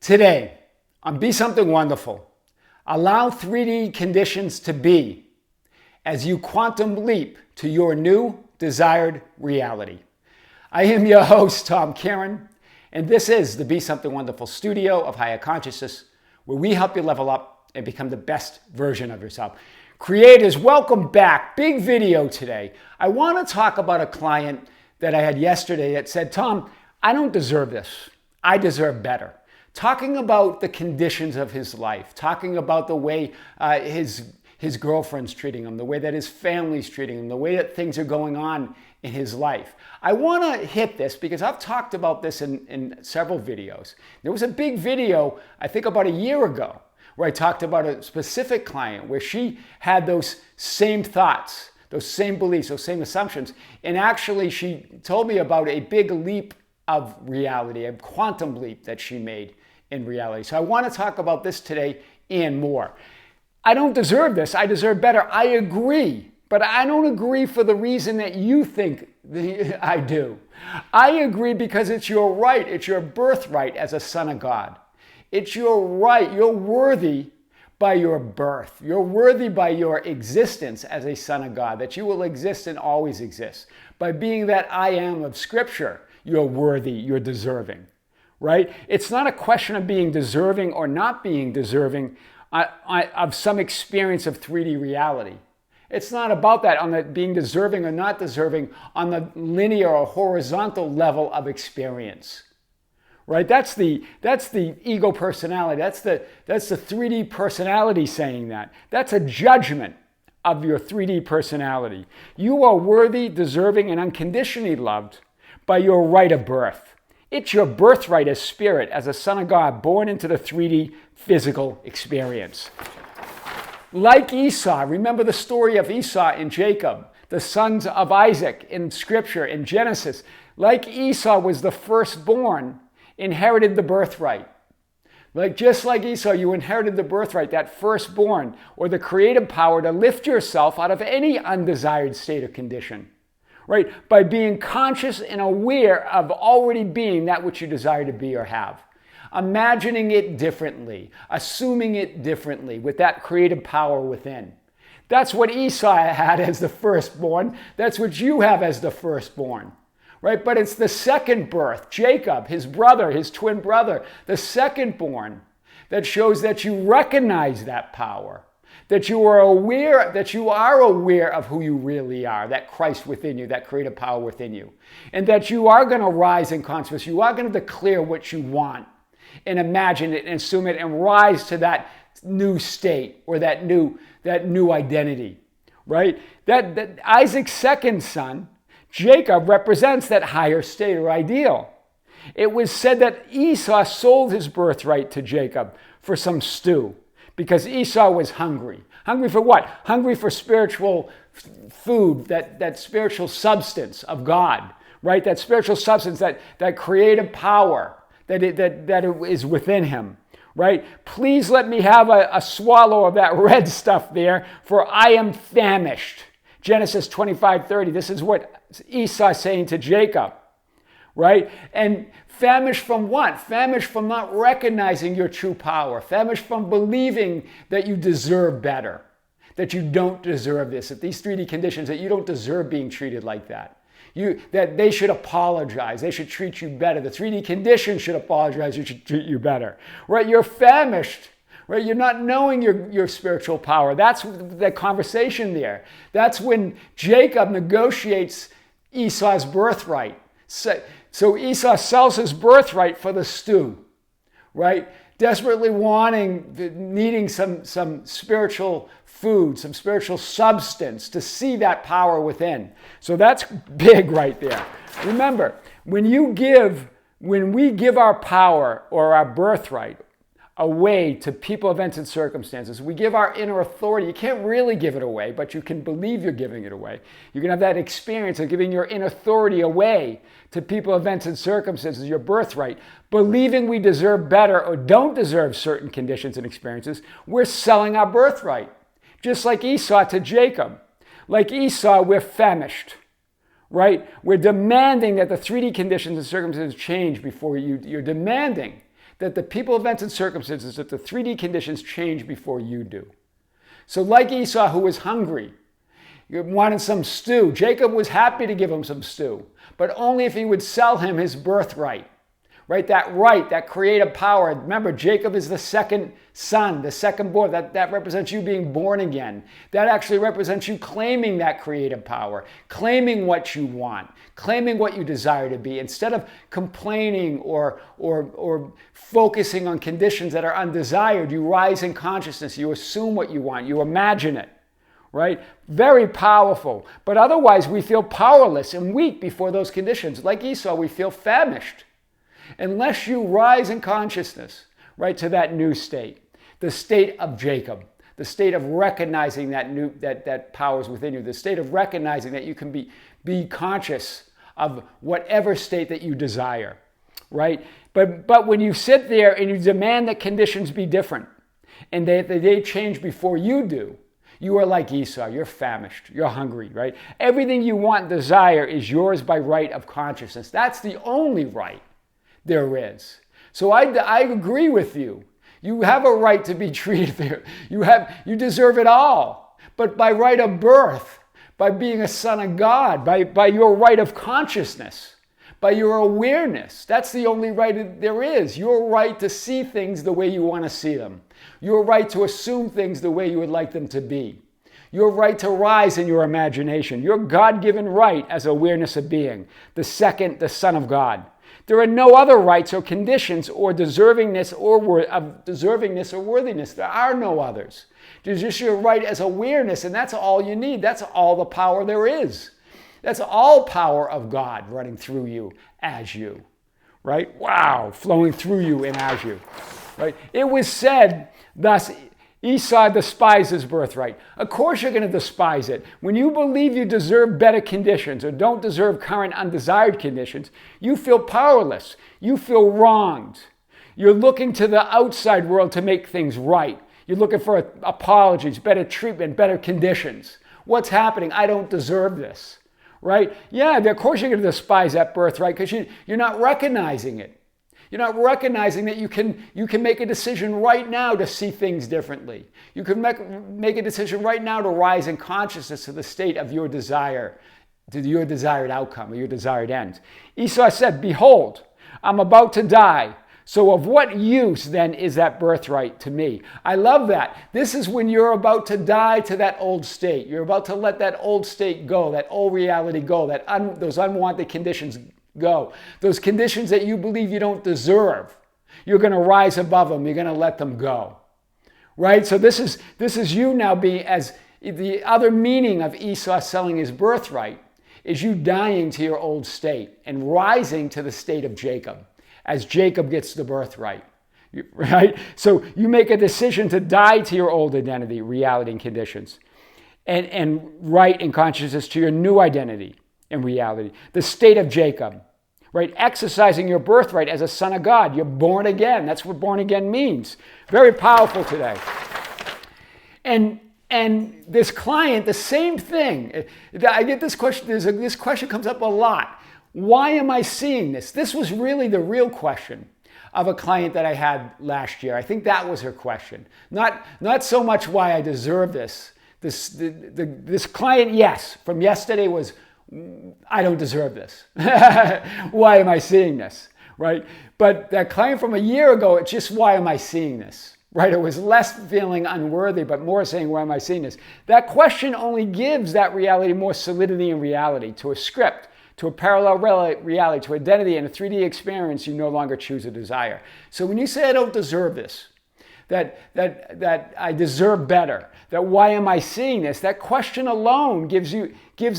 Today, on Be Something Wonderful, allow 3D conditions to be as you quantum leap to your new desired reality. I am your host, Tom Kearin, and this is the Be Something Wonderful studio of Higher Consciousness, where we help you level up and become the best version of yourself. Creators, welcome back. Big video today. I want to talk about a client that I had yesterday that said, Tom, I don't deserve this. I deserve better. Talking about the conditions of his life, talking about the way his girlfriend's treating him, the way that his family's treating him, the way that things are going on in his life. I want to hit this because I've talked about this in several videos. There was a big video, I think about a year ago, where I talked about a specific client where she had those same thoughts, those same beliefs, those same assumptions. And actually, she told me about a big leap of reality, a quantum leap that she made in reality. So I want to talk about this today and more. I don't deserve this. I deserve better. I agree, but I don't agree for the reason that you think I do. I agree because it's your right. It's your birthright as a son of God. It's your right. You're worthy by your birth. You're worthy by your existence as a son of God, that you will exist and always exist. By being that I am of Scripture, you're worthy, you're deserving. Right? It's not a question of being deserving or not being deserving of some experience of 3D reality. It's not about that on the being deserving or not deserving on the linear or horizontal level of experience. Right? That's the ego personality. That's the 3D personality saying that. That's a judgment of your 3D personality. You are worthy, deserving, and unconditionally loved by your right of birth. It's your birthright as spirit, as a son of God, born into the 3D physical experience. Like Esau, remember the story of Esau and Jacob, the sons of Isaac in Scripture, in Genesis. Like Esau was the firstborn, inherited the birthright. Just like Esau, you inherited the birthright, that firstborn, or the creative power to lift yourself out of any undesired state or condition. Right? By being conscious and aware of already being that which you desire to be or have. Imagining it differently, assuming it differently with that creative power within. That's what Esau had as the firstborn. That's what you have as the firstborn. Right? But it's the second birth, Jacob, his brother, his twin brother, the secondborn, that shows that you recognize that power. That you are aware of who you really are, that Christ within you, that creative power within you. And that you are going to rise in consciousness. You are going to declare what you want and imagine it and assume it and rise to that new state or that new identity. Right? That Isaac's second son, Jacob, represents that higher state or ideal. It was said that Esau sold his birthright to Jacob for some stew. Because Esau was hungry. Hungry for what? Hungry for spiritual food, that spiritual substance of God, right? That spiritual substance, that creative power that is within him, right? Please let me have a swallow of that red stuff there, for I am famished. Genesis 25:30. This is what Esau is saying to Jacob. Right? And famished from what? Famished from not recognizing your true power. Famished from believing that you deserve better. That you don't deserve this. That these 3D conditions, that you don't deserve being treated like that. That they should apologize. They should treat you better. The 3D conditions should apologize. You should treat you better. Right? You're famished. Right? You're not knowing your spiritual power. That's the conversation there. That's when Jacob negotiates Esau's birthright. So Esau sells his birthright for the stew, right? Desperately needing some spiritual food, some spiritual substance to see that power within. So that's big right there. Remember, when we give our power or our birthright away to people, events, and circumstances, we give our inner authority. You can't really give it away, but you can believe you're giving it away. You can have that experience of giving your inner authority away to people, events, and circumstances, your birthright. Believing we deserve better or don't deserve certain conditions and experiences, we're selling our birthright. Just like Esau to Jacob. Like Esau, we're famished. Right? We're demanding that the 3D conditions and circumstances change before you're demanding that the people, events, and circumstances, that the 3D conditions change before you do. So like Esau, who was hungry, you wanted some stew. Jacob was happy to give him some stew, but only if he would sell him his birthright. Right, that creative power. Remember, Jacob is the second son, the second born. That represents you being born again. That actually represents you claiming that creative power, claiming what you want, claiming what you desire to be, instead of complaining or focusing on conditions that are undesired. You rise in consciousness. You assume what you want. You imagine it. Right? Very powerful. But otherwise, we feel powerless and weak before those conditions. Like Esau, we feel famished. Unless you rise in consciousness, right, to that new state, the state of Jacob, the state of recognizing that power is within you, the state of recognizing that you can be conscious of whatever state that you desire, right? But when you sit there and you demand that conditions be different and that they change before you do, you are like Esau. You're famished. You're hungry, right? Everything you want and desire is yours by right of consciousness. That's the only right there is. So I agree with you. You have a right to be treated fair. You deserve it all. But by right of birth, by being a son of God, by your right of consciousness, by your awareness, that's the only right there is. Your right to see things the way you want to see them. Your right to assume things the way you would like them to be. Your right to rise in your imagination. Your God-given right as awareness of being. The Son of God. There are no other rights or conditions or deservingness or worthiness. There are no others. There's just your right as awareness, and that's all you need. That's all the power there is. That's all power of God running through you as you. Right? Wow, flowing through you and as you. Right? It was said, thus, Esau despised his birthright. Of course you're going to despise it. When you believe you deserve better conditions or don't deserve current undesired conditions, you feel powerless. You feel wronged. You're looking to the outside world to make things right. You're looking for apologies, better treatment, better conditions. What's happening? I don't deserve this. Right? Yeah, of course you're going to despise that birthright because you're not recognizing it. You're not recognizing that you can make a decision right now to see things differently. You can make a decision right now to rise in consciousness to the state of your desire, to your desired outcome or your desired end. Esau said, "Behold, I'm about to die. So of what use then is that birthright to me?" I love that. This is when you're about to die to that old state. You're about to let that old state go, that old reality go, those unwanted conditions go. Those conditions that you believe you don't deserve. You're going to rise above them. You're going to let them go. Right? So this is you now being, as the other meaning of Esau selling his birthright is you dying to your old state and rising to the state of Jacob as Jacob gets the birthright. Right? So you make a decision to die to your old identity, reality, and conditions, and right in consciousness to your new identity and reality, the state of Jacob. Right? Exercising your birthright as a son of God. You're born again. That's what born again means. Very powerful today. And this client, the same thing. I get this question. This question comes up a lot. Why am I seeing this? This was really the real question of a client that I had last year. I think that was her question. Not so much why I deserve this. This client, yes, from yesterday was, I don't deserve this. Why am I seeing this? Right? But that client from a year ago, it's just, why am I seeing this? Right? It was less feeling unworthy, but more saying, why am I seeing this? That question only gives that reality more solidity and reality to a script, to a parallel reality, to identity and a 3D experience you no longer choose or desire. So when you say, I don't deserve this, that I deserve better, that why am I seeing this? That question alone gives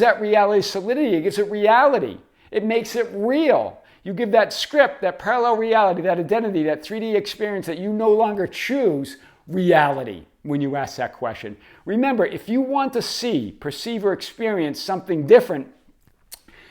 that reality solidity. It gives it reality. It makes it real. You give that script, that parallel reality, that identity, that 3D experience that you no longer choose reality when you ask that question. Remember, if you want to see, perceive, or experience something different,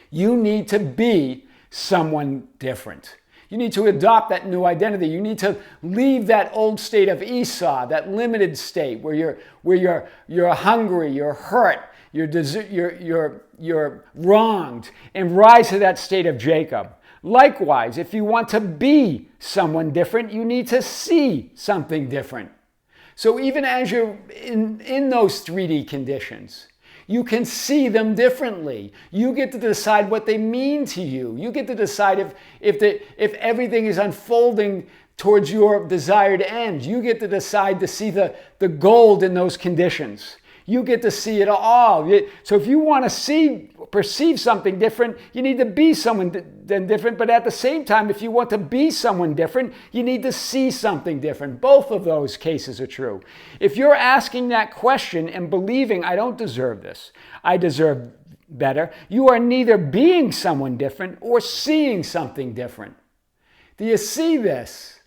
you need to be someone different. You need to adopt that new identity. You need to leave that old state of Esau, that limited state where you're hungry, you're hurt, you're wronged, and rise to that state of Jacob. Likewise, if you want to be someone different, you need to see something different. So even as you're in those 3D conditions, you can see them differently. You get to decide what they mean to you. You get to decide if everything is unfolding towards your desired end. You get to decide to see the gold in those conditions. You get to see it all. So if you want to perceive something different, you need to be someone different. But at the same time, if you want to be someone different, you need to see something different. Both of those cases are true. If you're asking that question and believing, I don't deserve this, I deserve better, you are neither being someone different or seeing something different. Do you see this?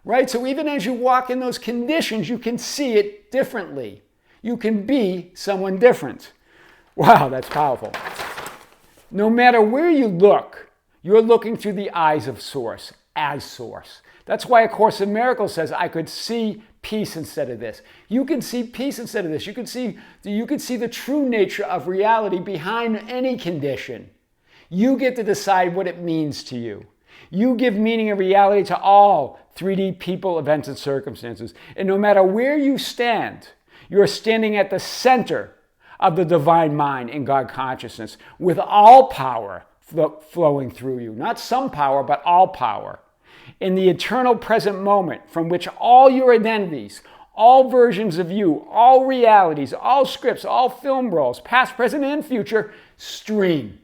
Right? So even as you walk in those conditions, you can see it differently. You can be someone different. Wow, that's powerful. No matter where you look, you're looking through the eyes of Source, as Source. That's why A Course in Miracles says, I could see peace instead of this. You can see peace instead of this. You can see the true nature of reality behind any condition. You get to decide what it means to you. You give meaning and reality to all 3D people, events, and circumstances. And no matter where you stand, you're standing at the center of the divine mind in God consciousness with all power flowing through you. Not some power, but all power. In the eternal present moment from which all your identities, all versions of you, all realities, all scripts, all film rolls, past, present, and future, stream.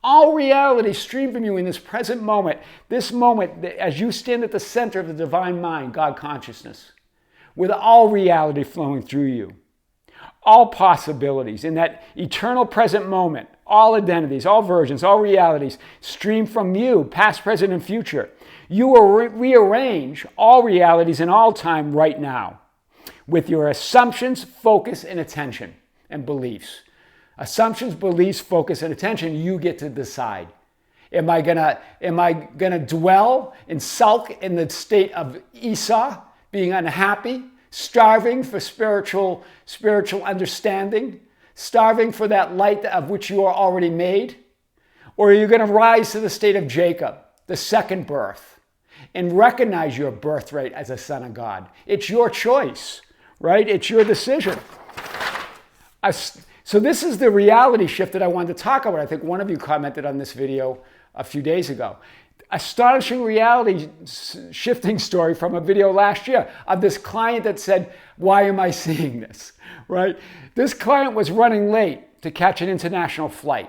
All realities stream from you in this present moment, as you stand at the center of the divine mind, God consciousness, with all reality flowing through you. All possibilities in that eternal present moment, all identities, all versions, all realities stream from you, past, present, and future. You will rearrange all realities in all time right now with your assumptions, focus, and attention and beliefs. Assumptions, beliefs, focus, and attention, you get to decide. Am I gonna dwell and sulk in the state of Esau, being unhappy, starving for spiritual understanding, starving for that light of which you are already made? Or are you going to rise to the state of Jacob, the second birth, and recognize your birthright as a son of God? It's your choice, right? It's your decision. So this is the reality shift that I wanted to talk about. I think one of you commented on this video a few days ago. Astonishing reality shifting story from a video last year of this client that said, why am I seeing this, right? This client was running late to catch an international flight.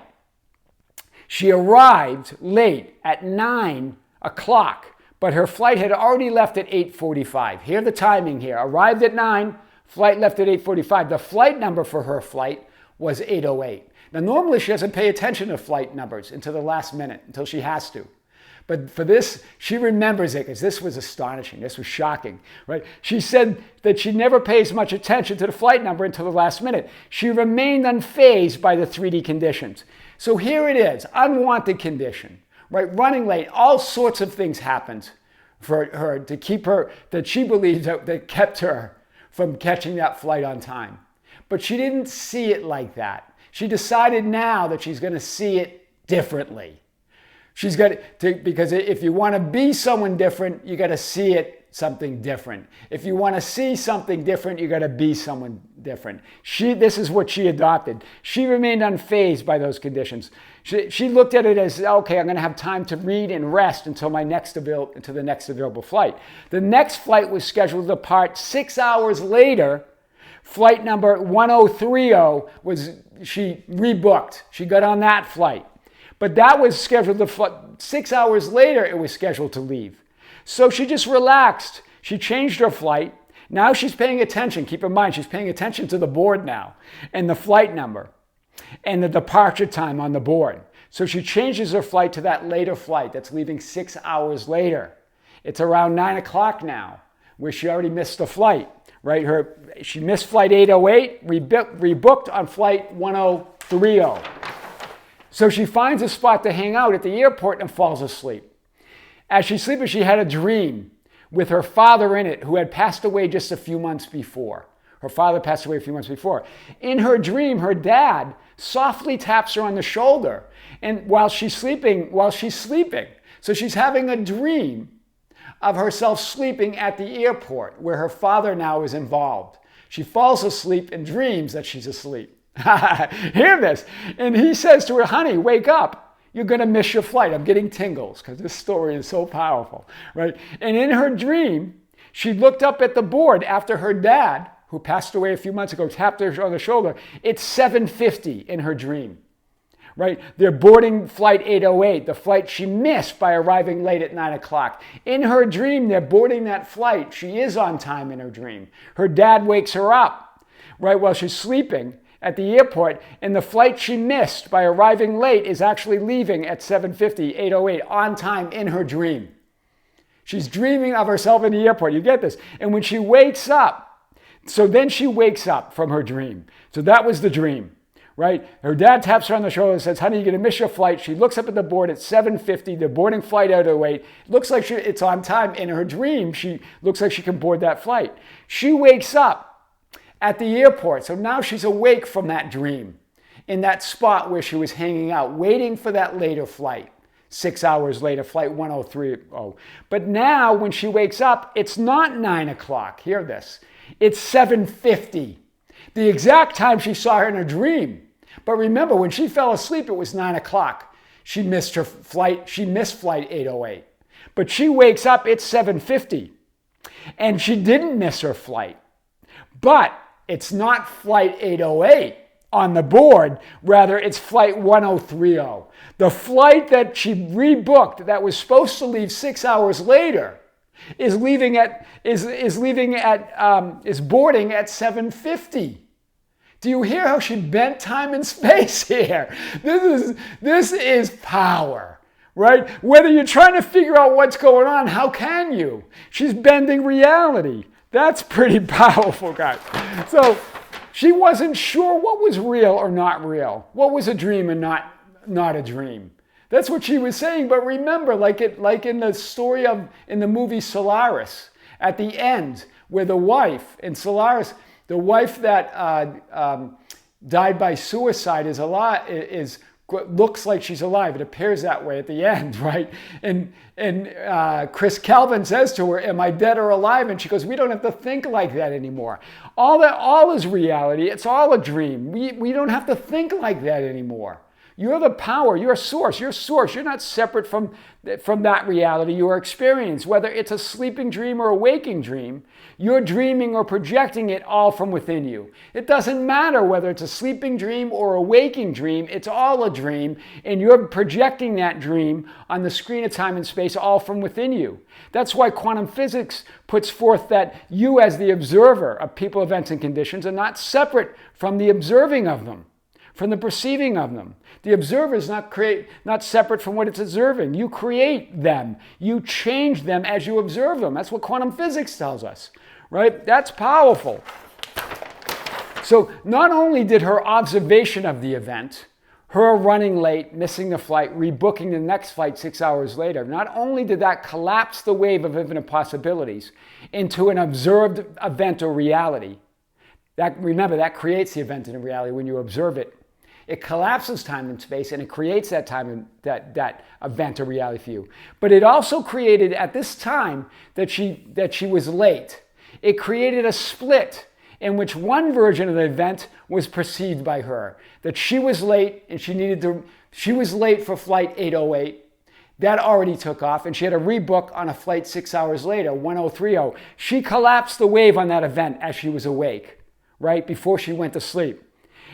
She arrived late at 9 o'clock, but her flight had already left at 8:45. Hear the timing here. Arrived at 9, flight left at 8:45. The flight number for her flight was 8:08. Now, normally she doesn't pay attention to flight numbers until the last minute, until she has to. But for this, she remembers it because this was astonishing. This was shocking, right? She said that she never pays much attention to the flight number until the last minute. She remained unfazed by the 3D conditions. So here it is, unwanted condition, right? Running late, all sorts of things happened for her to keep her, that she believed that kept her from catching that flight on time. But she didn't see it like that. She decided now that she's going to see it differently. She's got to, because if you want to be someone different, you got to see it something different. If you want to see something different, you got to be someone different. This is what she adopted. She remained unfazed by those conditions. She looked at it as, okay, I'm going to have time to read and rest until the next available flight. The next flight was scheduled to depart 6 hours later. Flight number 1030 she rebooked. She got on that flight. But that was scheduled to 6 hours later, it was scheduled to leave. So she just relaxed. She changed her flight. Now she's paying attention. Keep in mind, she's paying attention to the board now and the flight number and the departure time on the board. So she changes her flight to that later flight that's leaving 6 hours later. It's around 9 o'clock now, where she already missed the flight, right? She missed flight 808, rebooked on flight 1030. So she finds a spot to hang out at the airport and falls asleep. As she's sleeping, she had a dream with her father in it, who had passed away just a few months before. Her father passed away a few months before. In her dream, her dad softly taps her on the shoulder, and while she's sleeping. So she's having a dream of herself sleeping at the airport where her father now is involved. She falls asleep and dreams that she's asleep. Hear this. And he says to her, honey, wake up. You're going to miss your flight. I'm getting tingles because this story is so powerful, right? And in her dream, she looked up at the board after her dad, who passed away a few months ago, tapped her on the shoulder. It's 7:50 in her dream, right? They're boarding flight 808, the flight she missed by arriving late at 9 o'clock. In her dream, they're boarding that flight. She is on time in her dream. Her dad wakes her up, right, while she's sleeping at the airport, and the flight she missed by arriving late is actually leaving at 7:50, 8:08, on time in her dream. She's dreaming of herself in the airport. You get this? And when she wakes up, so then she wakes up from her dream. So that was the dream, right? Her dad taps her on the shoulder and says, honey, you're going to miss your flight. She looks up at the board at 7:50. They're boarding flight 808. It looks like it's on time. In her dream, she looks like she can board that flight. She wakes up at the airport. So now she's awake from that dream in that spot where she was hanging out, waiting for that later flight. 6 hours later, flight 1030. But now when she wakes up, it's not 9 o'clock. Hear this. It's 7:50. The exact time she saw her in her dream. But remember, when she fell asleep, it was 9 o'clock. She missed her flight. She missed flight 808. But she wakes up, it's 7:50. And she didn't miss her flight. But it's not flight 808 on the board. Rather, it's flight 1030. The flight that she rebooked that was supposed to leave 6 hours later is boarding at 7:50. Do you hear how she bent time and space here? This is power, right? Whether you're trying to figure out what's going on, how can you? She's bending reality. That's pretty powerful, guys. So she wasn't sure what was real or not real, what was a dream and not a dream. That's what she was saying. But remember, like in the story in the movie Solaris, at the end, where the wife in Solaris, the wife that died by suicide looks like she's alive. It appears that way at the end, right? And Chris Calvin says to her, am I dead or alive? And she goes, we don't have to think like that anymore. All is reality. It's all a dream. We don't have to think like that anymore. You're the power. You're a source. You're source. You're not separate from that reality, your experience. Whether it's a sleeping dream or a waking dream, you're dreaming or projecting it all from within you. It doesn't matter whether it's a sleeping dream or a waking dream. It's all a dream, and you're projecting that dream on the screen of time and space all from within you. That's why quantum physics puts forth that you as the observer of people, events, and conditions are not separate from the observing of them, from the perceiving of them. The observer is not separate from what it's observing. You create them. You change them as you observe them. That's what quantum physics tells us, right? That's powerful. So not only did her observation of the event, her running late, missing the flight, rebooking the next flight 6 hours later, not only did that collapse the wave of infinite possibilities into an observed event or reality, remember, that creates the event and the reality when you observe it. It collapses time and space, and it creates that time and that event or reality for you. But it also created at this time that she was late. It created a split in which one version of the event was perceived by her, that she was late and she was late for flight 808. That already took off, and she had a rebook on a flight 6 hours later, 1030. She collapsed the wave on that event as she was awake, right before she went to sleep.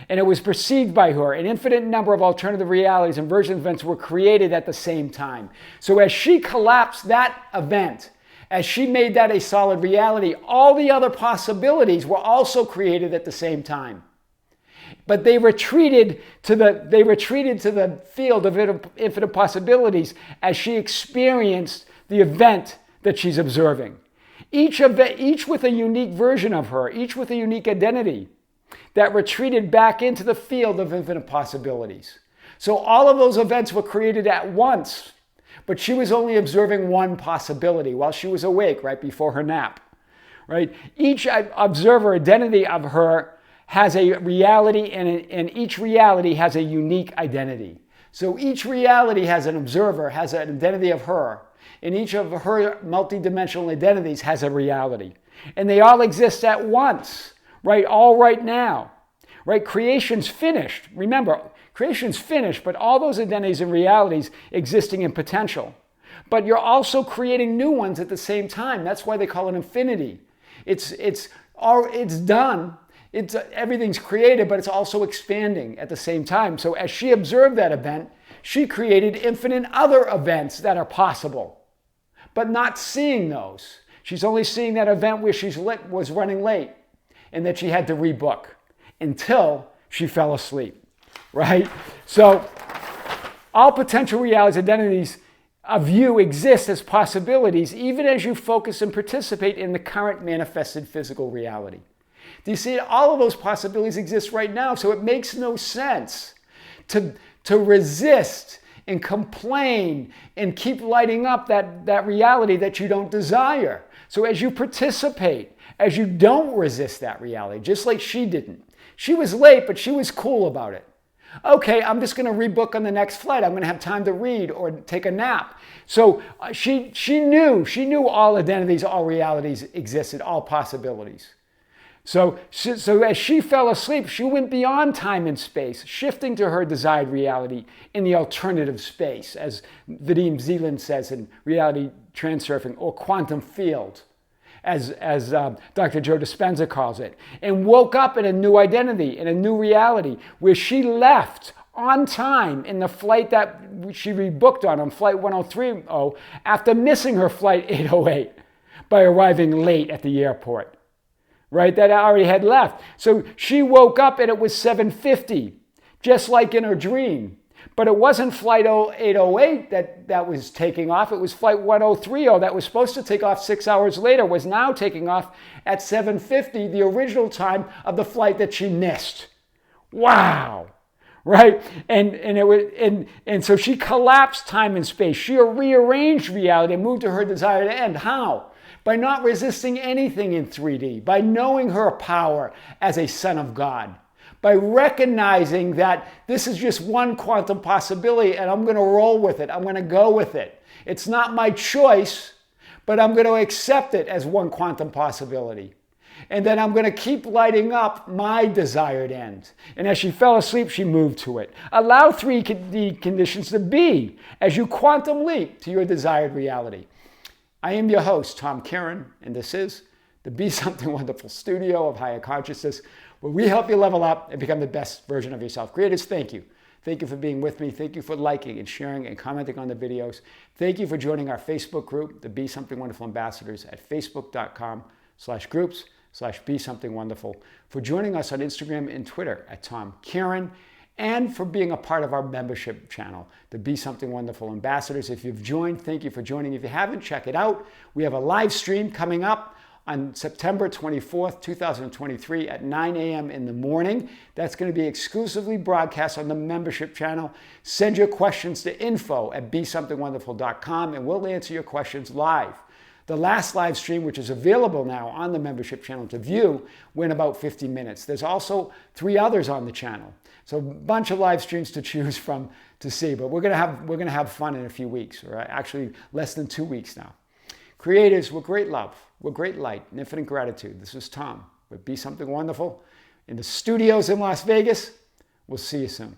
And it was perceived by her. An infinite number of alternative realities and version events were created at the same time. So as she collapsed that event, as she made that a solid reality, all the other possibilities were also created at the same time. But they retreated to the field of infinite possibilities as she experienced the event that she's observing. Each with a unique version of her, each with a unique identity that retreated back into the field of infinite possibilities. So all of those events were created at once, but she was only observing one possibility while she was awake right before her nap, right? Each observer identity of her has a reality, and each reality has a unique identity. So each reality has an observer, has an identity of her, and each of her multidimensional identities has a reality. And they all exist at once, right? All right now, right? Creation's finished. Remember, creation's finished, but all those identities and realities existing in potential. But you're also creating new ones at the same time. That's why they call it infinity. It's done. Everything's created, but it's also expanding at the same time. So as she observed that event, she created infinite other events that are possible, but not seeing those. She's only seeing that event where she was running late and that she had to rebook until she fell asleep, right? So all potential realities, identities of you exist as possibilities, even as you focus and participate in the current manifested physical reality. Do you see? All of those possibilities exist right now, so it makes no sense to resist and complain and keep lighting up that reality that you don't desire. So as you participate, as you don't resist that reality, just like she didn't. She was late, but she was cool about it. Okay, I'm just going to rebook on the next flight. I'm going to have time to read or take a nap. So she knew all identities, all realities existed, all possibilities. So as she fell asleep, she went beyond time and space, shifting to her desired reality in the alternative space, as Vadim Zeland says in reality transurfing, or quantum field, as Dr. Joe Dispenza calls it, and woke up in a new identity, in a new reality, where she left on time in the flight that she rebooked on flight 1030, after missing her flight 808 by arriving late at the airport. Right, that already had left. So she woke up and it was 7:50, just like in her dream. But it wasn't flight 808 that was taking off. It was flight 1030 that was supposed to take off 6 hours later, was now taking off at 7:50, the original time of the flight that she missed. Wow. Right? And so she collapsed time and space. She rearranged reality and moved to her desired end. How? By not resisting anything in 3D, by knowing her power as a son of God, by recognizing that this is just one quantum possibility and I'm going to roll with it, I'm going to go with it. It's not my choice, but I'm going to accept it as one quantum possibility. And then I'm going to keep lighting up my desired end. And as she fell asleep, she moved to it. Allow 3D conditions to be as you quantum leap to your desired reality. I am your host, Tom Kearin, and this is the Be Something Wonderful studio of higher consciousness, where we help you level up and become the best version of yourself. Creators, thank you. Thank you for being with me. Thank you for liking and sharing and commenting on the videos. Thank you for joining our Facebook group, the Be Something Wonderful Ambassadors, at facebook.com/groups/Be Something Wonderful, for joining us on Instagram and Twitter at Tom Kearin, and for being a part of our membership channel, the Be Something Wonderful Ambassadors. If you've joined, thank you for joining. If you haven't, check it out. We have a live stream coming up on September 24th, 2023 at 9 a.m. in the morning. That's going to be exclusively broadcast on the membership channel. Send your questions to info@besomethingwonderful.com and we'll answer your questions live. The last live stream, which is available now on the membership channel to view, went about 50 minutes. There's also 3 others on the channel. So a bunch of live streams to choose from to see, but we're gonna have fun in a few weeks, or actually less than 2 weeks now. Creators, with great love, with great light, and infinite gratitude. This is Tom with Be Something Wonderful in the studios in Las Vegas. We'll see you soon.